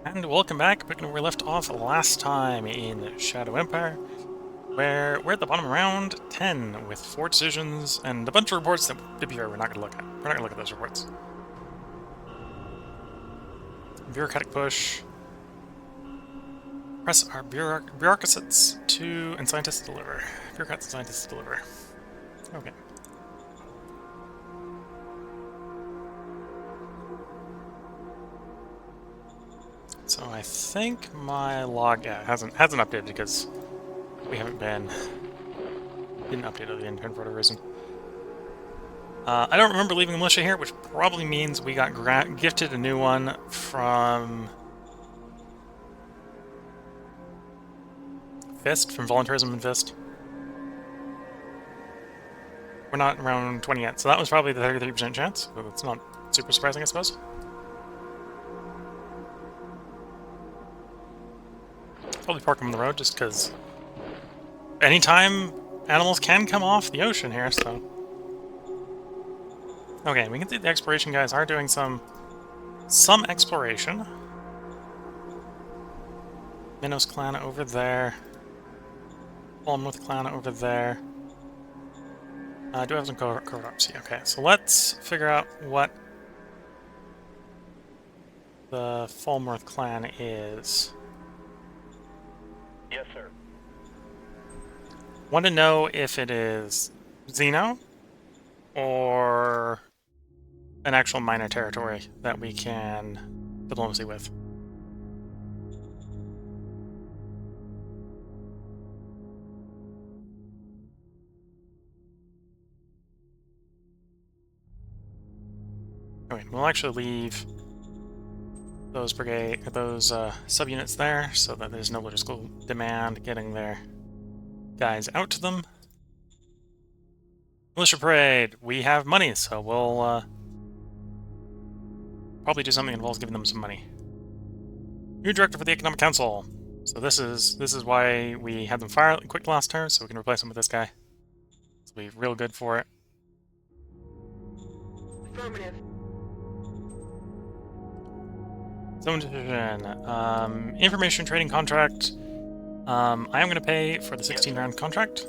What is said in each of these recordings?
And welcome back, picking up where we left off last time in Shadow Empire, where we're at the bottom of round 10 with 4 decisions and a bunch of reports that, to be fair, we're not going to look at. We're not going to look at those reports. Bureaucratic push. Press our bureaucrats to and scientists to deliver. Bureaucrats and scientists to deliver. Okay. So I think my log hasn't updated because we didn't update it again for whatever reason. I don't remember leaving the militia here, which probably means we got gifted a new one from Fist, from Voluntarism and Fist. We're not around 20 yet, so that was probably the 33% chance. So that's not super surprising, I suppose. Probably park them on the road just because anytime animals can come off the ocean here, so. Okay, we can see the exploration guys are doing some exploration. Minos clan over there. Falmouth clan over there. I do have some covert ops here. Okay, so let's figure out what the Falmouth clan is. Yes, sir. Want to know if it is Xeno or an actual minor territory that we can diplomacy with. Okay, we'll actually leave those subunits there so that there's no logistical demand getting their guys out to them. Militia parade. We have money, so we'll probably do something that involves giving them some money. New director for the Economic Council. So this is why we had them fire quick last turn, so we can replace them with this guy. This will be real good for it. Affirmative. Zone division. Information trading contract. I am going to pay for the 16-round contract.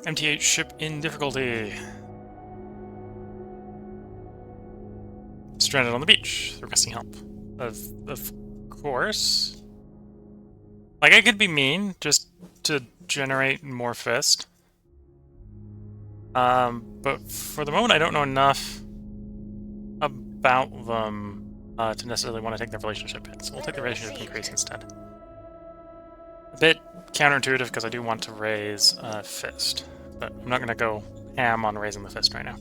MTH ship in difficulty. Stranded on the beach, requesting help. Of course. Like, I could be mean, just to generate more Fist. But for the moment I don't know enough about them to necessarily want to take their relationship hit, so we'll take the relationship increase instead. A bit counterintuitive because I do want to raise Fist, but I'm not going to go ham on raising the Fist right now.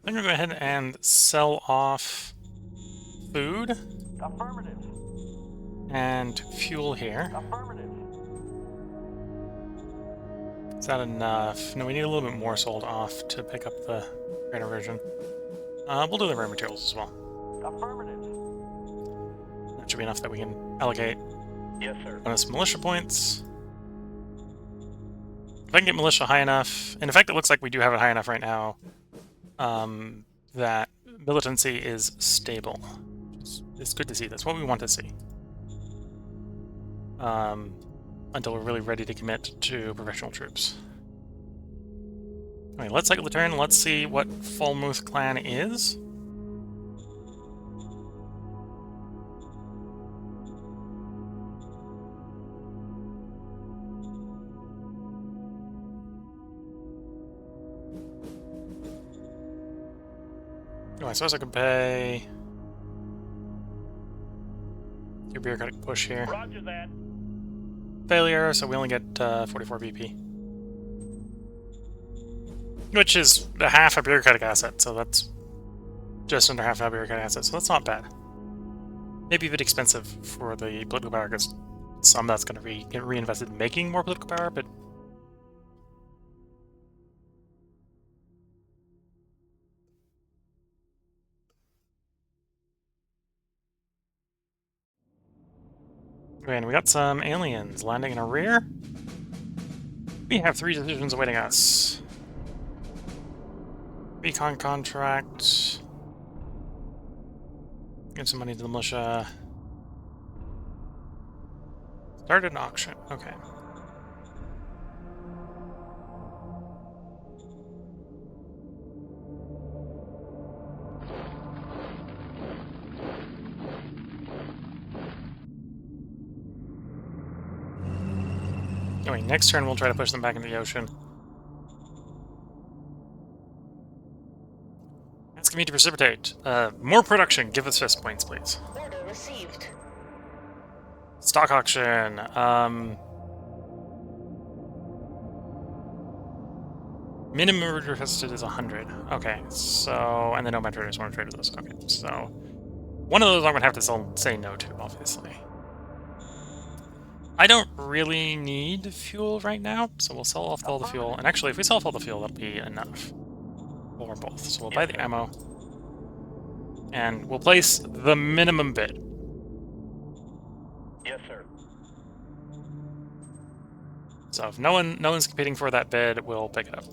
I'm going to go ahead and sell off food. Affirmative. And fuel here. Affirmative. Is that enough? No, we need a little bit more sold off to pick up the greater version. We'll do the rare materials as well. Affirmative. That should be enough that we can allocate Yes, sir. bonus militia points. If I can get militia high enough, and in fact it looks like we do have it high enough right now, that militancy is stable. It's good to see. That's what we want to see. Until we're really ready to commit to professional troops. Okay, let's cycle the turn. Let's see what Falmouth clan is. Oh, I suppose I could pay your bureaucratic push here. Roger that. Failure, so we only get 44 BP. Which is a half a bureaucratic asset, so that's just under half a bureaucratic asset, so that's not bad. Maybe a bit expensive for the political power, because some that's going to get reinvested in making more political power, but okay, and we got some aliens landing in our rear. We have 3 decisions awaiting us. Recon contract. Give some money to the militia. Start an auction. Okay. Anyway, next turn we'll try to push them back into the ocean. Asking me to precipitate. More production. Give us fist points, please. Order received. Stock auction. Minimum requested is 100. Okay, so... And the nomad traders want to trade with us. Okay, so... One of those I'm going to have to say no to, obviously. I don't really need fuel right now, so we'll sell off all the fuel. And actually, if we sell off all the fuel, that'll be enough. Or both. So we'll buy the ammo. And we'll place the minimum bid. Yes, sir. So if no one's competing for that bid, we'll pick it up.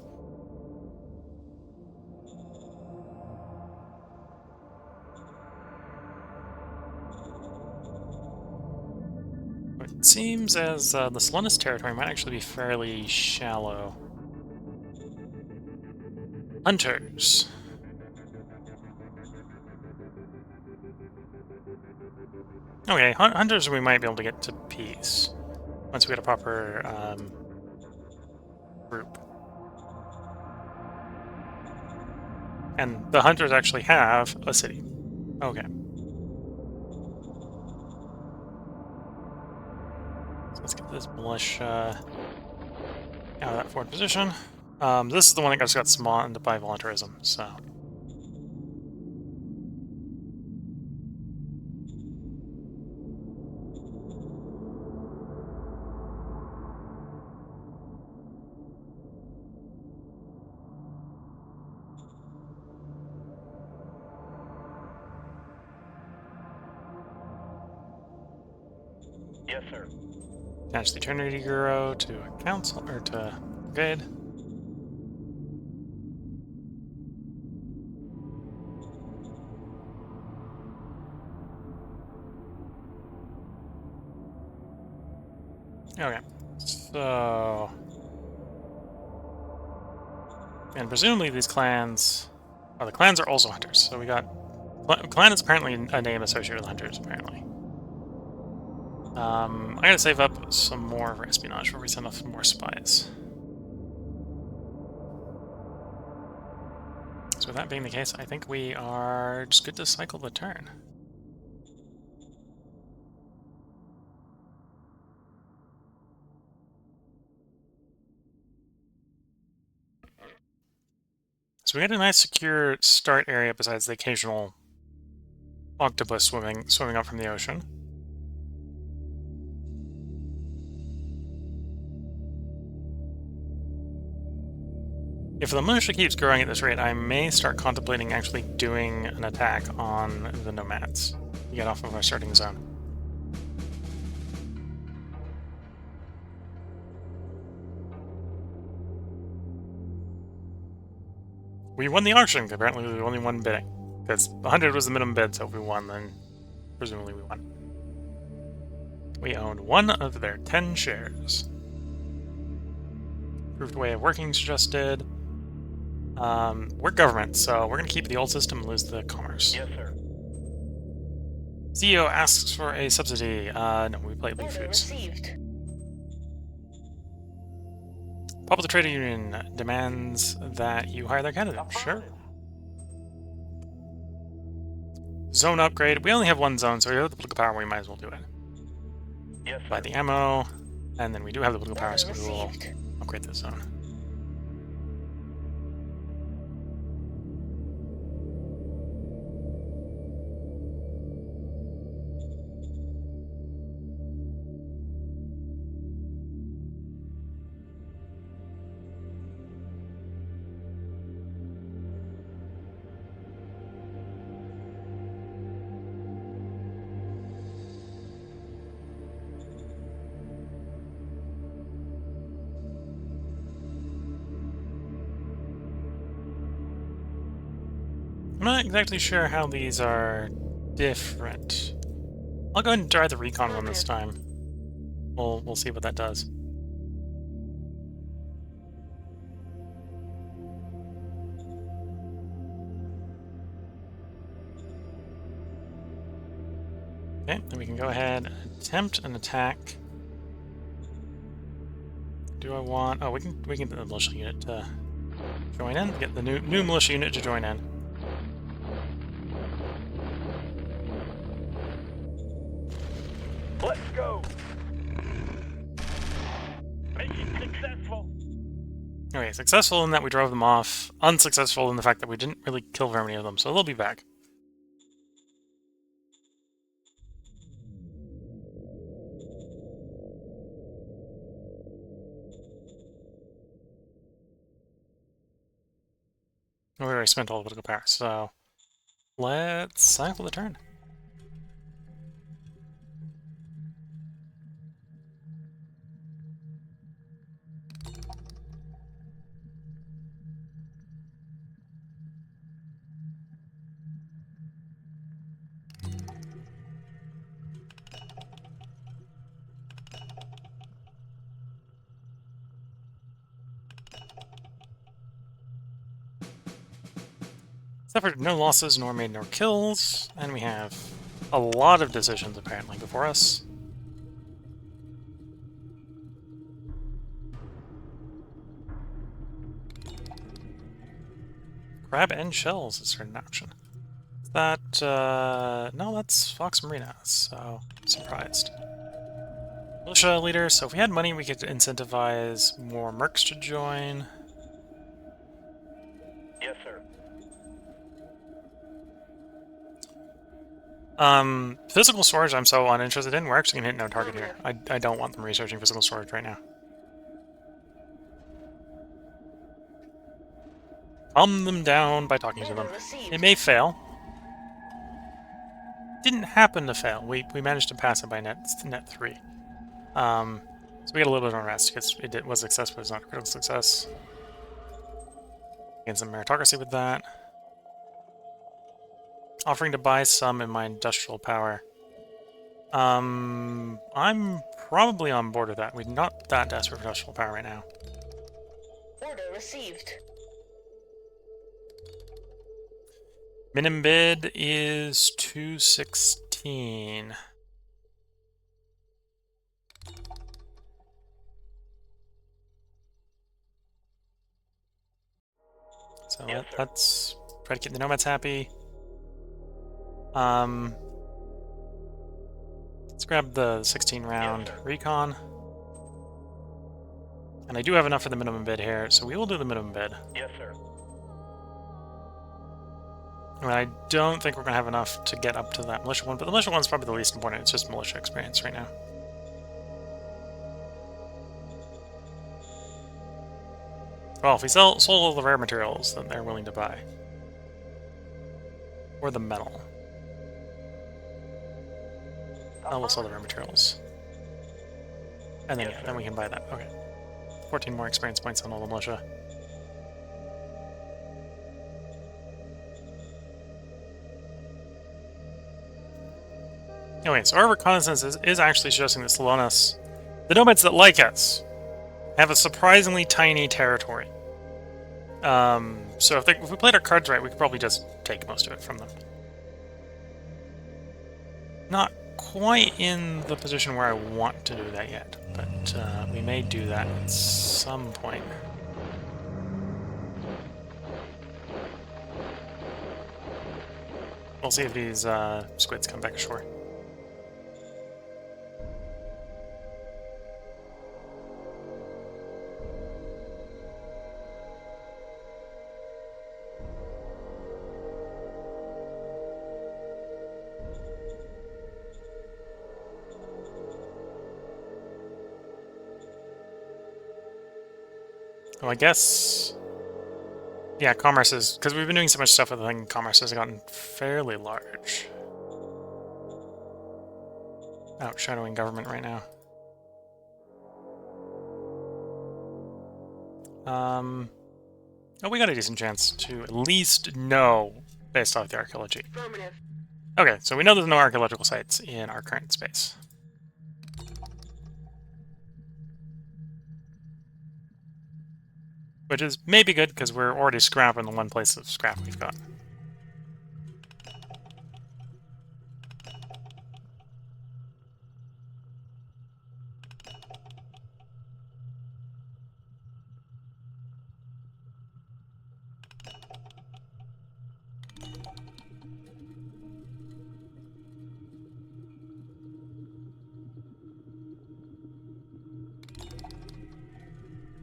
It seems as the Solonus territory might actually be fairly shallow. Hunters. Okay, hunters we might be able to get to peace once we get a proper group. And the hunters actually have a city. Okay. So let's get this militia out of that forward position. This is the one that just got spawned by voluntarism, so... Yes, sir. Attach the Eternity Bureau to a council, or to brigade. Okay, so... And presumably these clans... Oh, the clans are also hunters, so we got... Clan is apparently a name associated with hunters, apparently. I gotta save up some more for espionage before we send off more spies. So with that being the case, I think we are just good to cycle the turn. So we had a nice secure start area besides the occasional octopus swimming up from the ocean. If the militia keeps growing at this rate, I may start contemplating actually doing an attack on the nomads to get off of our starting zone. We won the auction, apparently we were the only one bidding. Because 100 was the minimum bid, so if we won, then presumably we won. We owned one of their 10 shares. Improved way of working suggested. We're government, so we're going to keep the old system and lose the commerce. Yes, sir. CEO asks for a subsidy. No, we play leaf foods. Received. Public Trade Union demands that you hire their candidate. Sure. Zone upgrade. We only have one zone, so we have the political power, we might as well do it. Yes, sir. Buy the ammo, and then we do have the political power, Order so we will received. upgrade this zone. I'm not exactly sure how these are different. I'll go ahead and try the recon one this time. We'll see what that does. Okay, then we can go ahead and attempt an attack. Do I want... Oh, we can get the militia unit to join in. Get the new militia unit to join in. Let's go. Mission successful. Okay, successful in that we drove them off. Unsuccessful in the fact that we didn't really kill very many of them, so they'll be back. We already spent all the political power, so let's cycle the turn. Suffered no losses, nor made no kills, and we have a lot of decisions apparently before us. Crab and shells is an option. That, no, that's Fox Marina, so I'm surprised. Militia leader, so if we had money, we could incentivize more mercs to join. Yes, sir. Physical storage I'm so uninterested in. We're actually gonna hit no target here. I don't want them researching physical storage right now. Calm them down by talking to them. It may fail. Didn't happen to fail. We managed to pass it by net 3. So we got a little bit of a rest because it was a success, but it's not a critical success. Gain some meritocracy with that. Offering to buy some in my industrial power. I'm probably on board with that. We're not that desperate for industrial power right now. Order received. Minimum bid is 216. So Yes, let's try to keep the nomads happy. Let's grab the 16 round recon. And I do have enough for the minimum bid here, so we will do the minimum bid. Yes, sir. And I don't think we're going to have enough to get up to that militia one, but the militia one's probably the least important. It's just militia experience right now. Well, if we sold all the rare materials that they're willing to buy. Or the metal. Oh, we'll sell the rare materials. And then, yeah, then we can buy that. Okay. 14 more experience points on all the militia. Anyway, so our reconnaissance is actually suggesting that Salonis, the nomads that like us, have a surprisingly tiny territory. So if we played our cards right, we could probably just take most of it from them. Not quite in the position where I want to do that yet, but we may do that at some point. We'll see if these squids come back ashore. Well, I guess... Yeah, commerce is... Because we've been doing so much stuff with the thing, commerce has gotten fairly large. Outshadowing government right now. Oh, we got a decent chance to at least know based off the archaeology. Affirmative. Okay, so we know there's no archaeological sites in our current space. Which is maybe good, because we're already scrapping the one place of scrap we've got.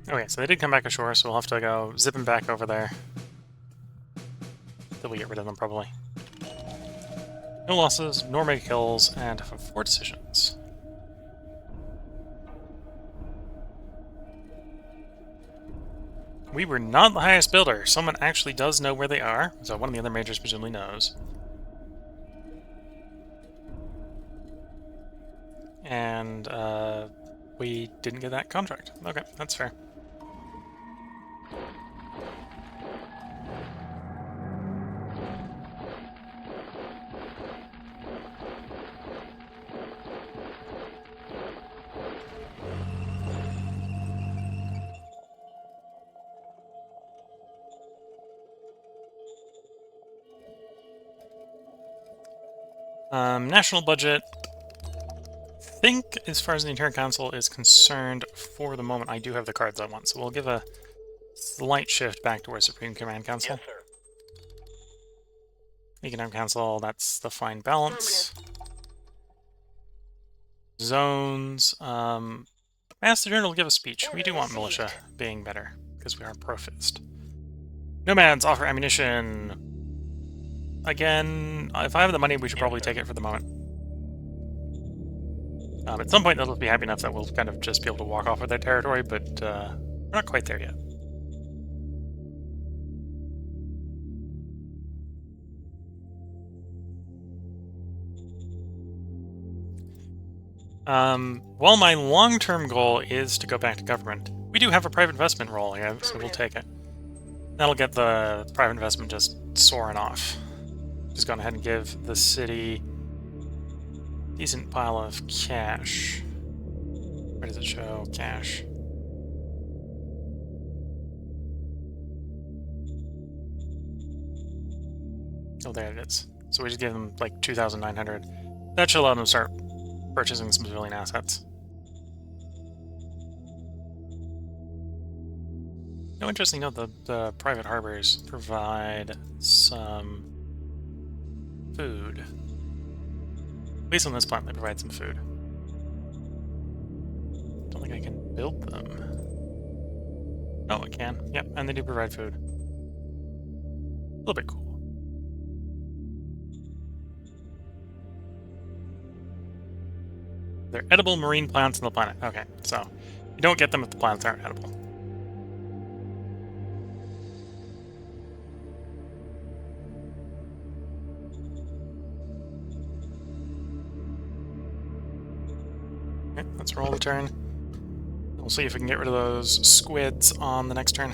Okay, so they did come back ashore, so we'll have to go zipping back over there. Till we get rid of them, probably. No losses, nor make kills, and 4 decisions. We were not the highest builder. Someone actually does know where they are, so one of the other majors presumably knows. And, we didn't get that contract. Okay, that's fair. National budget. I think, as far as the Interior Council is concerned, for the moment, I do have the cards I want, so we'll give a slight shift back to our Supreme Command Council. Yes, sir. Economic Council, that's the fine balance. Zones. Master General will give a speech. We do want militia being better, because we are pro-fist. Nomads offer ammunition. Again, if I have the money, we should probably take it for the moment. At some point, they'll be happy enough that we'll kind of just be able to walk off of their territory, but we're not quite there yet. While my long-term goal is to go back to government, we do have a private investment role here, so we'll take it. That'll get the private investment just soaring off. Just go ahead and give the city a decent pile of cash. Where does it show cash? Oh, there it is. So we just give them like 2,900. That should allow them to start purchasing some civilian assets. No, interesting note, the private harbors provide some food. At least on this planet, they provide some food. Don't think I can build them. Oh, I can. Yep, and they do provide food. A little bit cool. They're edible marine plants on the planet. Okay, so you don't get them if the plants aren't edible. Okay, let's roll the turn. We'll see if we can get rid of those squids on the next turn.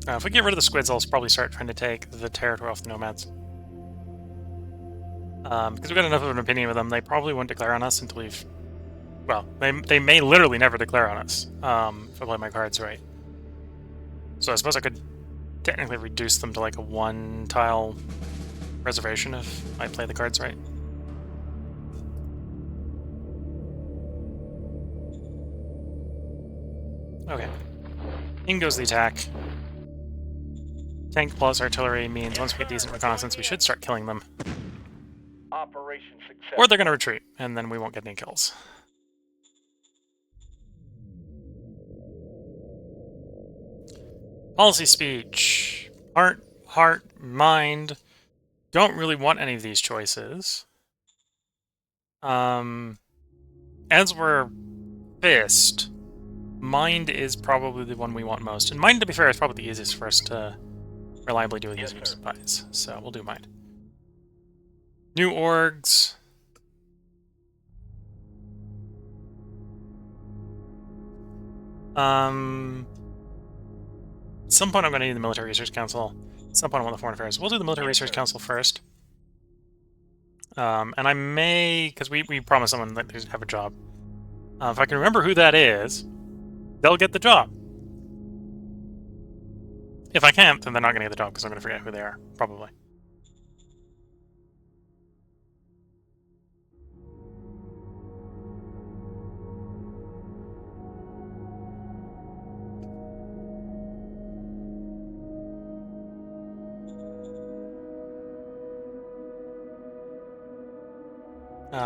If we get rid of the squids, I'll probably start trying to take the territory off the nomads. Because we've got enough of an opinion with them, they probably won't declare on us until we've... Well, they may literally never declare on us, if I play my cards right. So I suppose I could technically reduce them to like a 1-tile reservation if I play the cards right. Okay. In goes the attack. Tank plus artillery means once we get decent reconnaissance, we should start killing them. Operation success. Or they're going to retreat, and then we won't get any kills. Policy speech. Heart, mind. Don't really want any of these choices. As we're fist, mind is probably the one we want most. And mind, to be fair, is probably the easiest for us to reliably do with these supplies. So we'll do mind. New orgs. some point I'm going to need the Military Research Council. At some point I want the Foreign Affairs. We'll do the Military Research Council first. And I may, because we promised someone that they should have a job. If I can remember who that is, they'll get the job. If I can't, then they're not going to get the job because I'm going to forget who they are, probably.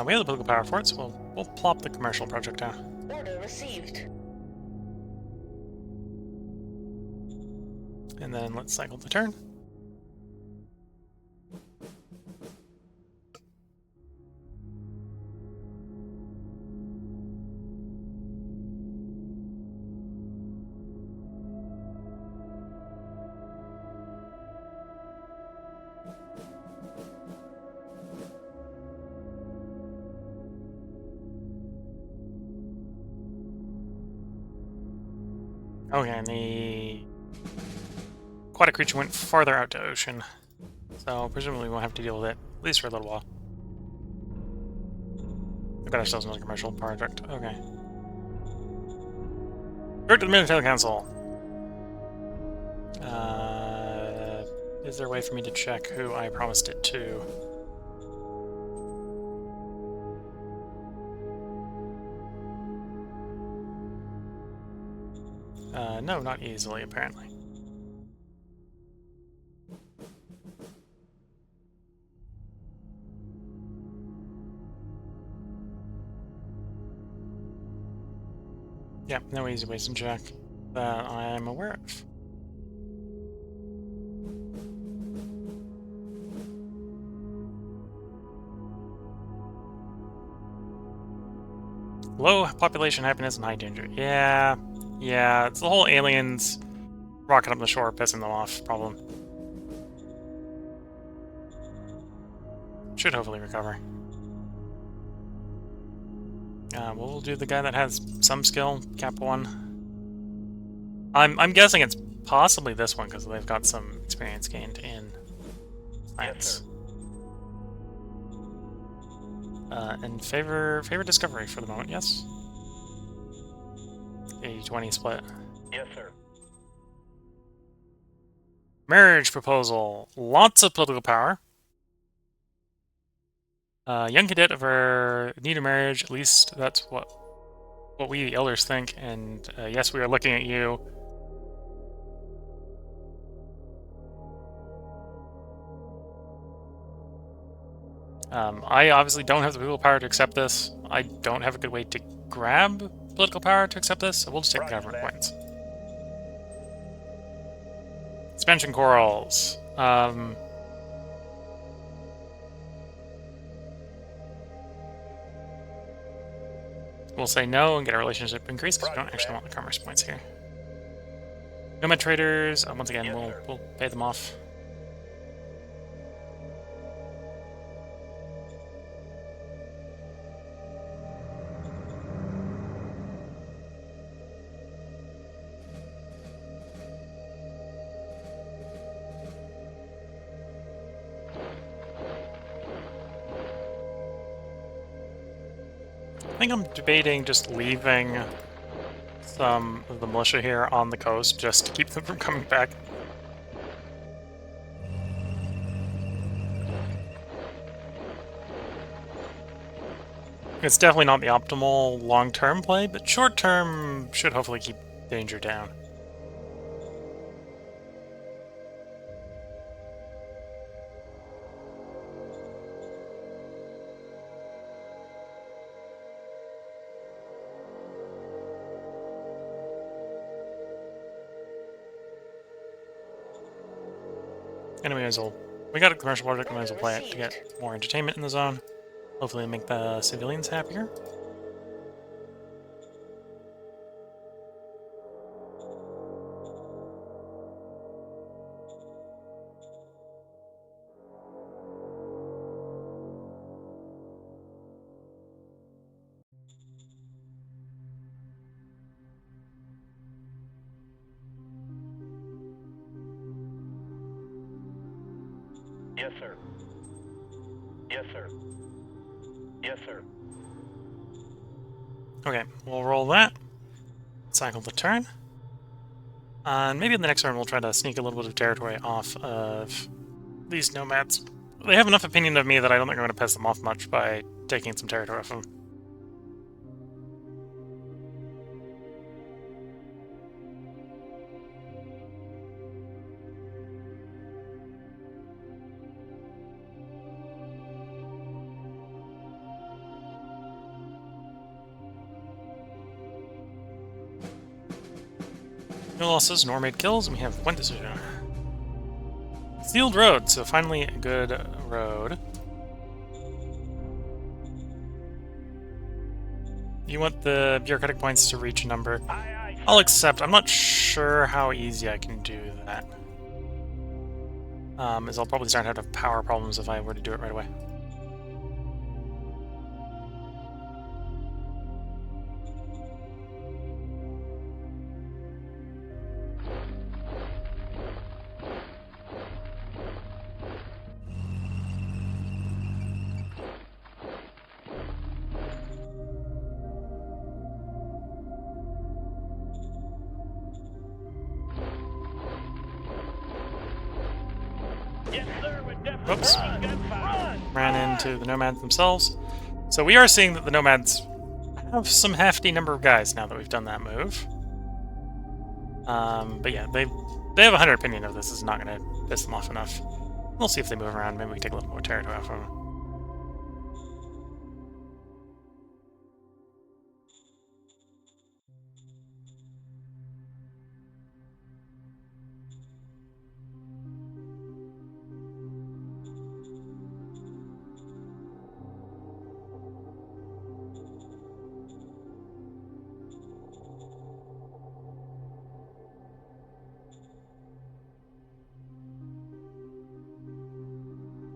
We have the political power for it, so we'll plop the commercial project down. Order received. And then let's cycle the turn. Okay, and the aquatic creature went farther out to ocean, so presumably we won't have to deal with it, at least for a little while. We've got ourselves another commercial project. Okay. Direct to the Military Council. Is there a way for me to check who I promised it to? No, not easily, apparently. Yeah, no easy ways to check that I'm aware of. Low population, happiness, and high danger. Yeah, it's the whole aliens rocking up the shore, pissing them off problem. Should hopefully recover. We'll do the guy that has some skill, Cap 1. I'm guessing it's possibly this one, because they've got some experience gained in science. And favor discovery for the moment, yes? 80-20 split. Yes, sir. Marriage proposal. Lots of political power. Young cadet of our need of marriage, at least that's what we the elders think, and yes, we are looking at you. I obviously don't have the political power to accept this. I don't have a good way to grab political power to accept this, so we'll just take the government points. Suspension corals. We'll say no and get our relationship increased because we don't actually want the commerce points here. Nomad traders, once again, we'll pay them off. I think I'm debating just leaving some of the militia here on the coast just to keep them from coming back. It's definitely not the optimal long-term play, but short-term should hopefully keep danger down. Anyways, we got a commercial project, we might as well play it to get more entertainment in the zone. Hopefully make the civilians happier. Yes, sir. Yes, sir. Yes, sir. Okay, we'll roll that. Cycle the turn. And maybe in the next turn we'll try to sneak a little bit of territory off of these nomads. They have enough opinion of me that I don't think I'm going to piss them off much by taking some territory off them. No losses, nor made kills, and we have one decision. Sealed road, so finally a good road. You want the bureaucratic points to reach a number. Aye, aye, sir. I'll accept. I'm not sure how easy I can do that. As I'll probably start to have power problems if I were to do it right away. Yes, sir. We're definitely Oops. run, gunfire. Ran into the nomads themselves. So we are seeing that the nomads have some hefty number of guys now that we've done that move. But yeah, they have a 100 opinion of this is not going to piss them off enough. We'll see if they move around. Maybe we can take a little more territory off of them.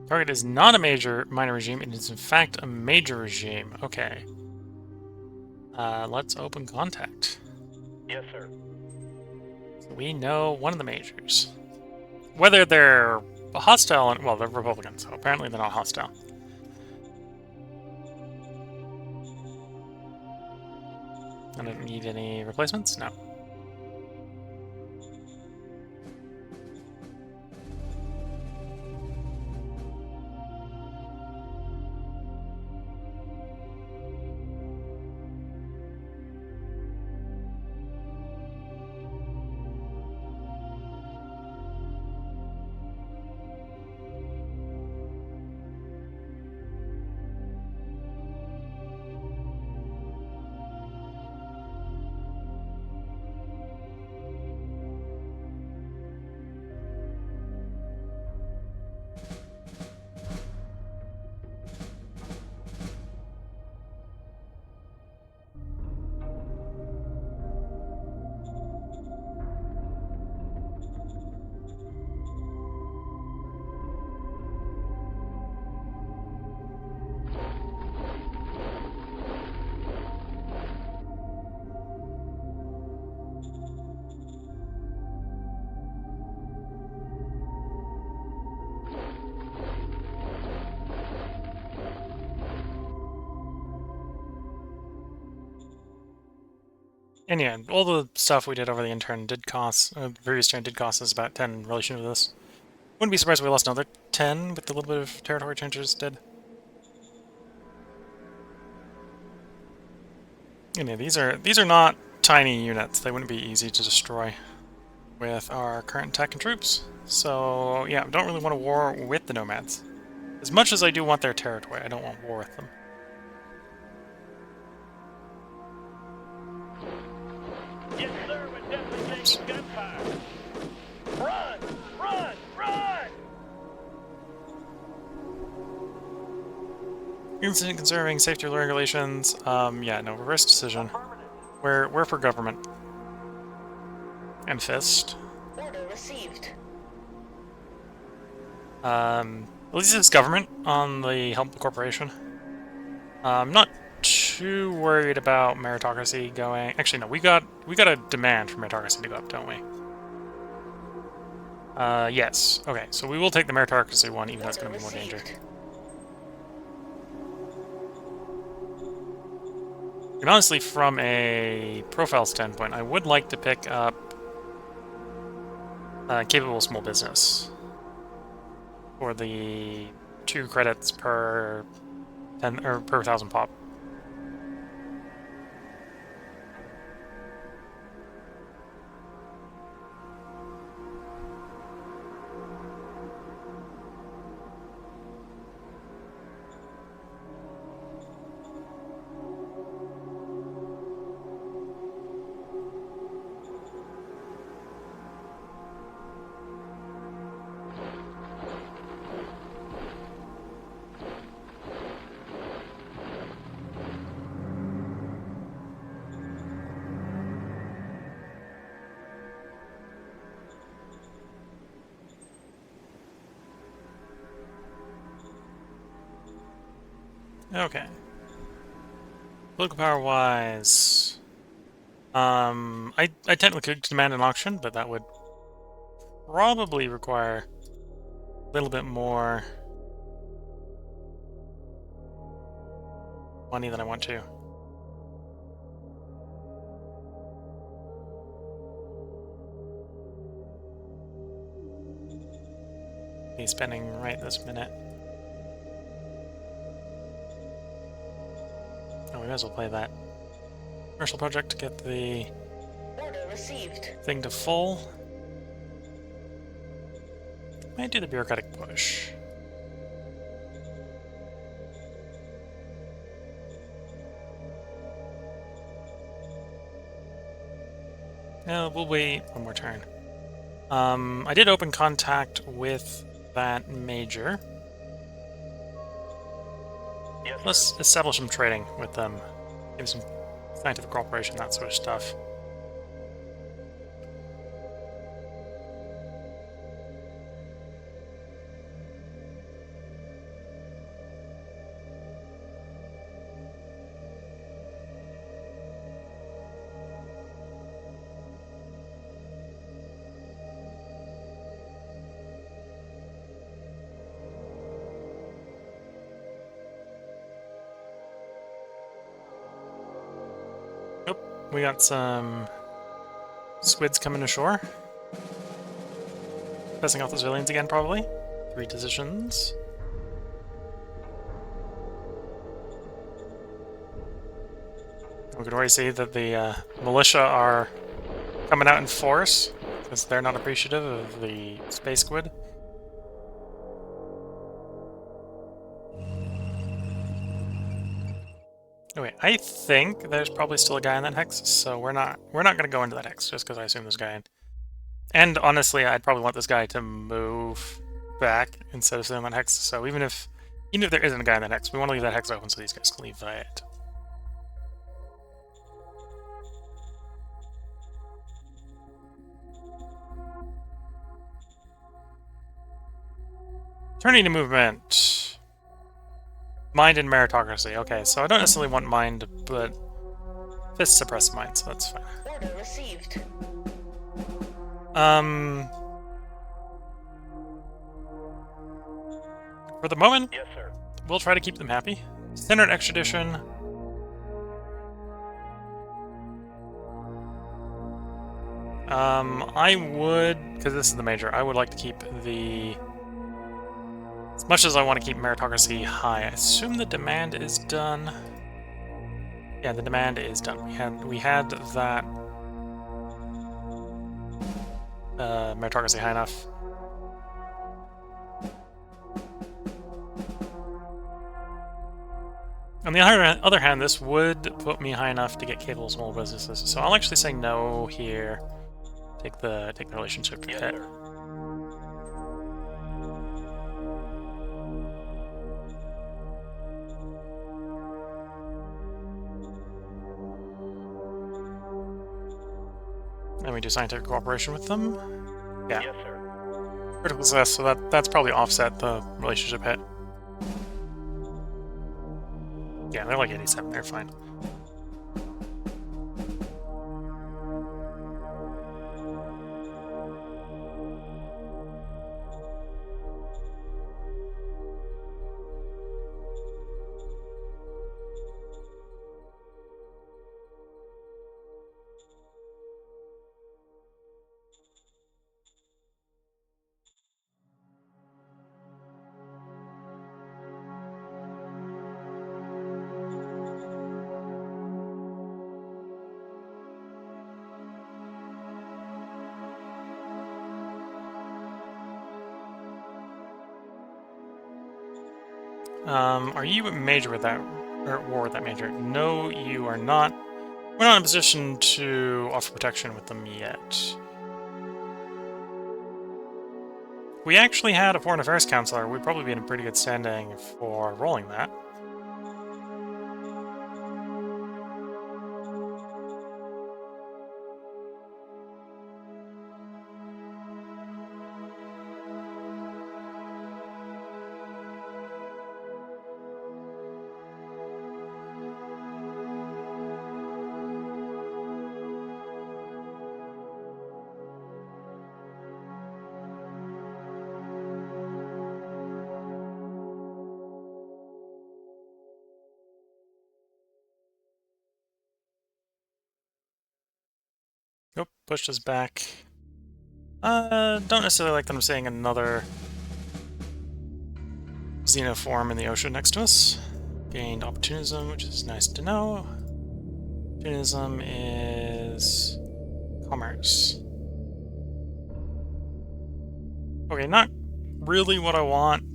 Target is not a minor regime, it is in fact a major regime. Okay. Let's open contact. Yes, sir. So we know one of the majors. Whether they're hostile, well, they're Republican, so apparently they're not hostile. I don't need any replacements? No. And yeah, all the stuff we did over the intern did cost, the previous turn did cost us about 10 in relation to this. Wouldn't be surprised if we lost another 10 with the little bit of territory changes did. And yeah, these are not tiny units. They wouldn't be easy to destroy with our current tech and troops. So yeah, I don't really want to war with the nomads. As much as I do want their territory, I don't want war with them. Yes, sir. We're definitely taking gunfire. Run! Run! Run! Incident conserving safety regulations. Yeah, no, reverse decision. We're for government. And fist. Order received. At least it's government on the help corporation. I'm not too worried about meritocracy going. Actually, no, we got a demand for meritocracy to go up, don't we? Yes. Okay, so we will take the meritocracy one, even though it's Order going to be more danger. received. And honestly, from a profile standpoint, I would like to pick up capable small business for the 2 credits per 10 or per 1,000 pop. Okay. Political power wise, I technically could demand an auction, but that would probably require a little bit more money than I want to. Be spending right this minute. Oh, we might as well play that commercial project to get the Order received. thing to full. Might do the bureaucratic push. No, we'll wait one more turn. I did open contact with that major. Yes, sir. Let's establish some trading with them. Maybe some scientific cooperation, that sort of stuff. We got some squids coming ashore. Pissing off the civilians again, probably. 3 decisions. We can already see that the militia are coming out in force, because they're not appreciative of the space squid. Oh wait, I think there's probably still a guy in that hex, so we're not gonna go into that hex just because I assume there's a guy in. And honestly, I'd probably want this guy to move back instead of sitting in that hex. So even if there isn't a guy in that hex, we want to leave that hex open so these guys can leave via it. Turning to movement. Mind and meritocracy. Okay, so I don't necessarily want mind, but fist suppress mind, so that's fine. Order received. For the moment, Yes, sir. we'll try to keep them happy. Standard extradition. I would, because this is the major, I would like to keep the... As much as I want to keep meritocracy high, I assume the demand is done. Yeah, the demand is done. We had that meritocracy high enough. On the other hand, this would put me high enough to get capable small businesses. So I'll actually say no here. Take the relationship Yes, hit. sir. And we do scientific cooperation with them. Yeah. Yes, sir. Critical success, so that's probably offset the relationship hit. Yeah, they're like 87, they're fine. Are you at major with that, or at war with that major? No, you are not. We're not in a position to offer protection with them yet. We actually had a foreign affairs counselor. We'd probably be in a pretty good standing for rolling that. Nope, pushed us back. Don't necessarily like them seeing another xenoform in the ocean next to us. Gained opportunism, which is nice to know. Opportunism is commerce. Okay, not really what I want,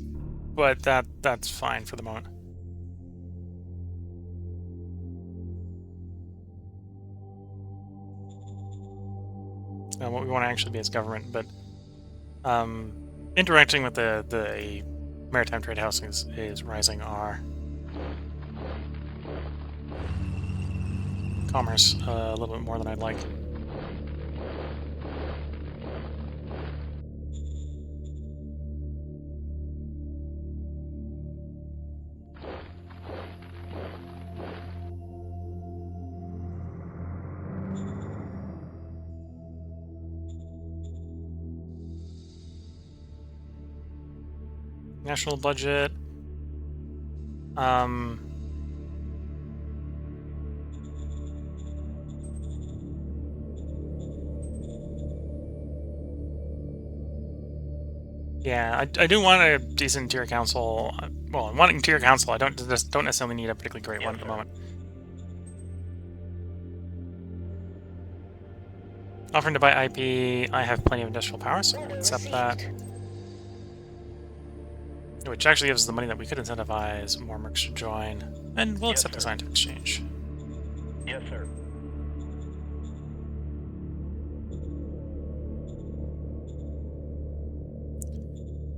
but that's fine for the moment. What we want to actually be as government, but interacting with the maritime trade house is rising our commerce a little bit more than I'd like. National budget. Yeah, I do want a decent tier council. Well, I'm wanting tier council. I don't necessarily need a particularly great one at the moment. Offering to buy IP. I have plenty of industrial power, so we'll accept that. Which actually gives us the money that we could incentivize more mercs to join, and we'll accept the scientific exchange. Yes, sir.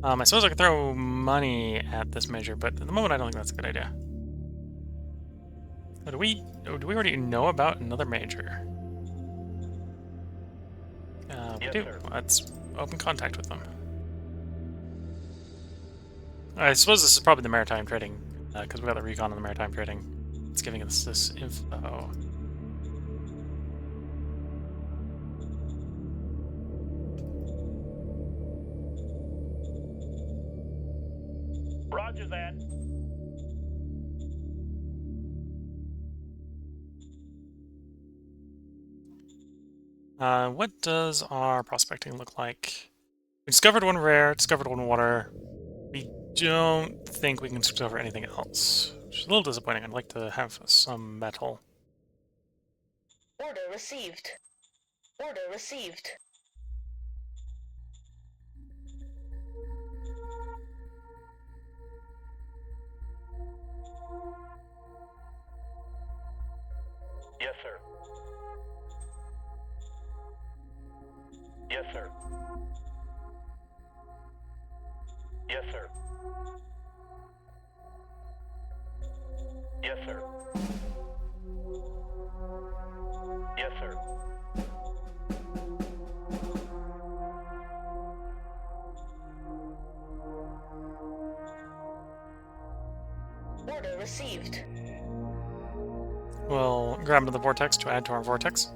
I suppose I could throw money at this measure, but at the moment I don't think that's a good idea. Oh, do we already know about another major? We Yes, do. sir. Let's open contact with them. I suppose this is probably the maritime trading, because we got the recon on the maritime trading. It's giving us this info. Roger that. What does our prospecting look like? We discovered one rare, discovered one water. We don't think we can discover anything else, which is a little disappointing. I'd like to have some metal. Order received. Order received. Yes, sir. Yes, sir. Yes, sir. Yes, sir. Yes, sir. Order received. We'll grab into the vortex to add to our vortex.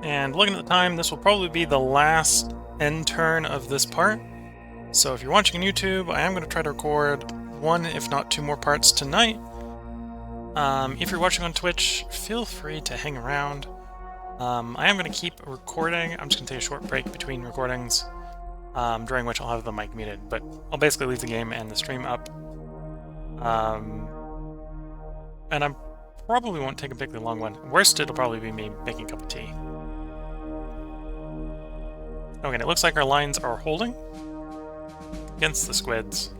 And looking at the time, this will probably be the last end turn of this part. So if you're watching on YouTube, I am going to try to record one, if not two more parts tonight. If you're watching on Twitch, feel free to hang around. I am going to keep recording. I'm just going to take a short break between recordings, during which I'll have the mic muted. But I'll basically leave the game and the stream up. And I probably won't take a particularly long one. Worst, it'll probably be me making a cup of tea. Okay, and it looks like our lines are holding against the squids.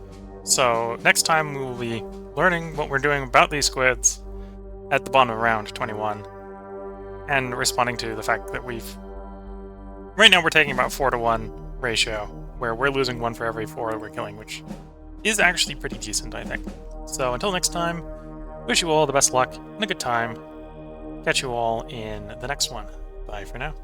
So next time we will be learning what we're doing about these squids at the bottom of round 21, and responding to the fact that right now we're taking about 4-to-1 ratio, where we're losing 1 for every 4 we're killing, which is actually pretty decent, I think. So until next time, wish you all the best luck and a good time. Catch you all in the next one. Bye for now.